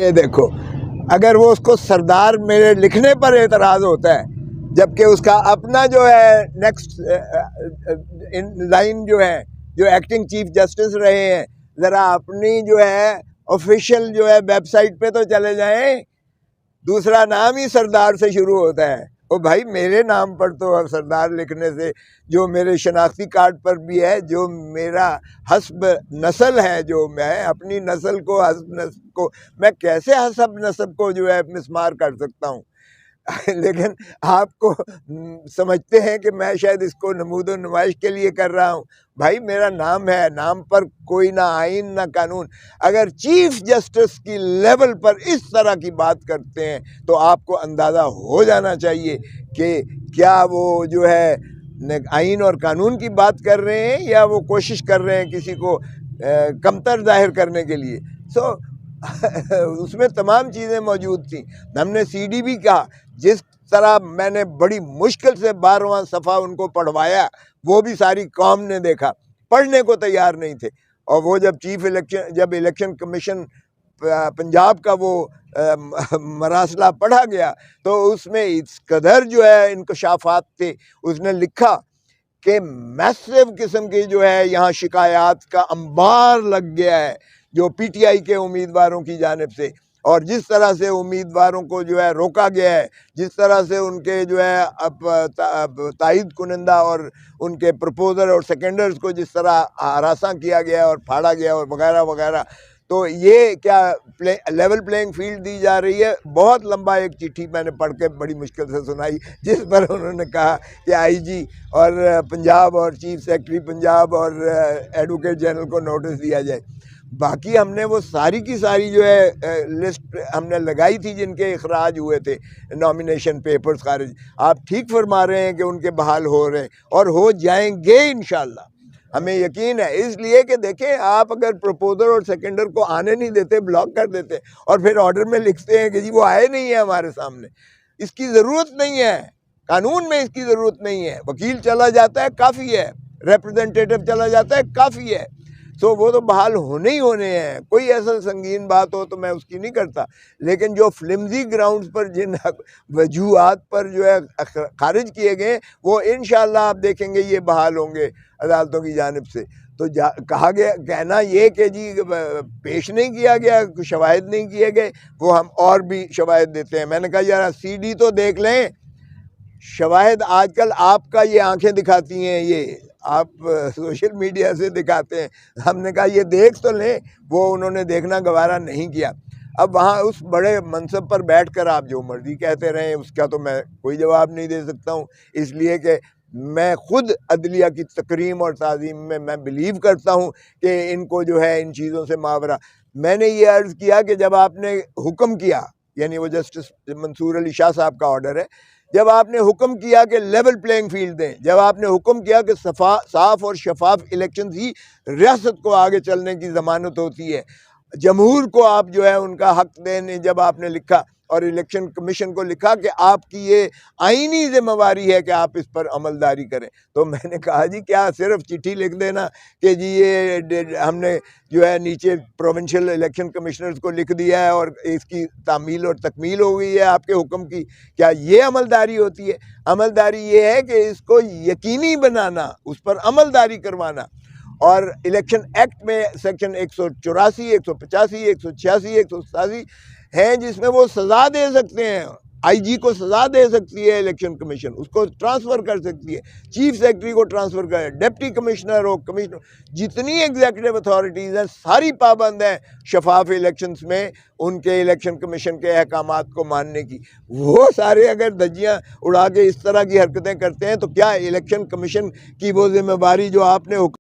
یہ دیکھو، اگر وہ اس کو سردار میرے لکھنے پر اعتراض ہوتا ہے، جبکہ اس کا اپنا جو ہے نیکسٹ لائن جو ہے، جو ایکٹنگ چیف جسٹس رہے ہیں، ذرا اپنی جو ہے آفیشیل جو ہے ویب سائٹ پہ تو چلے جائیں، دوسرا نام ہی سردار سے شروع ہوتا ہے۔ او بھائی، میرے نام پر تو سردار لکھنے سے، جو میرے شناختی کارڈ پر بھی ہے، جو میرا حسب نسل ہے، جو میں اپنی نسل کو حسب نسل کو میں کیسے حسب نسب کو جو ہے مسمار کر سکتا ہوں؟ لیکن آپ کو سمجھتے ہیں کہ میں شاید اس کو نمود و نمائش کے لیے کر رہا ہوں۔ بھائی میرا نام ہے، نام پر کوئی نہ آئین نہ قانون۔ اگر چیف جسٹس کی لیول پر اس طرح کی بات کرتے ہیں تو آپ کو اندازہ ہو جانا چاہیے کہ کیا وہ جو ہے آئین اور قانون کی بات کر رہے ہیں یا وہ کوشش کر رہے ہیں کسی کو کمتر ظاہر کرنے کے لیے۔ اس میں تمام چیزیں موجود تھیں۔ ہم نے سی ڈی بھی کہا، جس طرح میں نے بڑی مشکل سے 12واں صفحہ ان کو پڑھوایا، وہ بھی ساری قوم نے دیکھا، پڑھنے کو تیار نہیں تھے۔ اور وہ جب الیکشن کمیشن پنجاب کا وہ مراسلہ پڑھا گیا تو اس میں اس قدر جو ہے انکشافات تھے۔ اس نے لکھا کہ میسو قسم کی جو ہے یہاں شکایات کا انبار لگ گیا ہے، جو پی ٹی آئی کے امیدواروں کی جانب سے، اور جس طرح سے امیدواروں کو جو ہے روکا گیا ہے، جس طرح سے ان کے جو ہے تائید کنندہ اور ان کے پرپوزر اور سیکنڈرز کو جس طرح ہراساں کیا گیا اور پھاڑا گیا اور وغیرہ وغیرہ، تو یہ کیا لیول پلینگ فیلڈ دی جا رہی ہے۔ بہت لمبا ایک چٹھی میں نے پڑھ کے بڑی مشکل سے سنائی، جس پر انہوں نے کہا کہ آئی جی اور پنجاب اور چیف سیکرٹری پنجاب اور ایڈوکیٹ جنرل کو نوٹس دیا جائے۔ باقی ہم نے وہ ساری کی ساری جو ہے لسٹ ہم نے لگائی تھی جن کے اخراج ہوئے تھے، نامینیشن پیپرز خارج۔ آپ ٹھیک فرما رہے ہیں کہ ان کے بحال ہو رہے ہیں اور ہو جائیں گے انشاءاللہ، ہمیں یقین ہے۔ اس لیے کہ دیکھیں، آپ اگر پروپوزر اور سیکنڈر کو آنے نہیں دیتے، بلاک کر دیتے، اور پھر آرڈر میں لکھتے ہیں کہ جی وہ آئے نہیں ہیں ہمارے سامنے، اس کی ضرورت نہیں ہے، قانون میں اس کی ضرورت نہیں ہے۔ وکیل چلا جاتا ہے کافی ہے، ریپرزنٹیٹو چلا جاتا ہے کافی ہے، وہ تو بحال ہونے ہی ہونے ہیں۔ کوئی ایسا سنگین بات ہو تو میں اس کی نہیں کرتا، لیکن جو فلمزی گراؤنڈز پر جن وجوہات پر جو ہے خارج کیے گئے، وہ انشاءاللہ آپ دیکھیں گے یہ بحال ہوں گے عدالتوں کی جانب سے۔ تو کہا گیا، کہنا یہ کہ جی پیش نہیں کیا گیا، شواہد نہیں کیے گئے، وہ ہم اور بھی شواہد دیتے ہیں۔ میں نے کہا یار سی ڈی تو دیکھ لیں، شواہد آج کل آپ کا یہ آنکھیں دکھاتی ہیں، یہ آپ سوشل میڈیا سے دکھاتے ہیں۔ ہم نے کہا یہ دیکھ تو لیں، وہ انہوں نے دیکھنا گوارا نہیں کیا۔ اب وہاں اس بڑے منصب پر بیٹھ کر آپ جو مرضی کہتے رہیں، اس کا تو میں کوئی جواب نہیں دے سکتا ہوں، اس لیے کہ میں خود عدلیہ کی تکریم اور تعظیم میں بلیو کرتا ہوں کہ ان کو جو ہے ان چیزوں سے ماورا۔ میں نے یہ عرض کیا کہ جب آپ نے حکم کیا، یعنی وہ جسٹس منصور علی شاہ صاحب کا آرڈر ہے، جب آپ نے حکم کیا کہ لیول پلینگ فیلڈ دیں، جب آپ نے حکم کیا کہ صاف اور شفاف الیکشنز ہی ریاست کو آگے چلنے کی ضمانت ہوتی ہے، جمہور کو آپ جو ہے ان کا حق دیں، جب آپ نے لکھا اور الیکشن کمیشن کو لکھا کہ آپ کی یہ آئینی ذمہ داری ہے کہ آپ اس پر عمل داری کریں، تو میں نے کہا جی کیا صرف چٹھی لکھ دینا کہ جی یہ ہم نے جو ہے نیچے پروونشل الیکشن کمشنرز کو لکھ دیا ہے اور اس کی تعمیل اور تکمیل ہو گئی ہے آپ کے حکم کی، کیا یہ عمل داری ہوتی ہے؟ عمل داری یہ ہے کہ اس کو یقینی بنانا، اس پر عمل داری کروانا۔ اور الیکشن ایکٹ میں سیکشن 184، 185، 186، 187 ہیں جس میں وہ سزا دے سکتے ہیں، آئی جی کو سزا دے سکتی ہے الیکشن کمیشن، اس کو ٹرانسفر کر سکتی ہے، چیف سیکرٹری کو ٹرانسفر کر، ڈپٹی کمشنر ہو، کمشنر، جتنی ایگزیکٹو اتھارٹیز ہیں ساری پابند ہیں شفاف الیکشنز میں ان کے الیکشن کمیشن کے احکامات کو ماننے کی۔ وہ سارے اگر دھجیاں اڑا کے اس طرح کی حرکتیں کرتے ہیں تو کیا الیکشن کمیشن کی وہ ذمہ داری جو آپ نے